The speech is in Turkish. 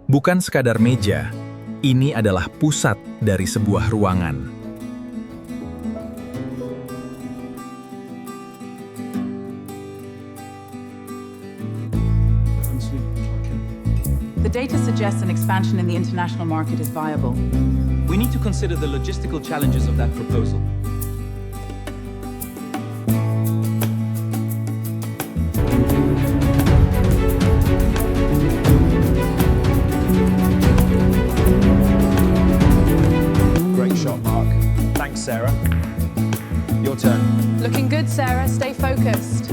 Bukan sekadar meja, ini adalah pusat dari sebuah ruangan. The data suggests an expansion in the international market is viable. We need to consider the logistical challenges of that proposal. Great shot, Mark. Thanks, Sarah. Your turn. Looking good, Sarah. Stay focused.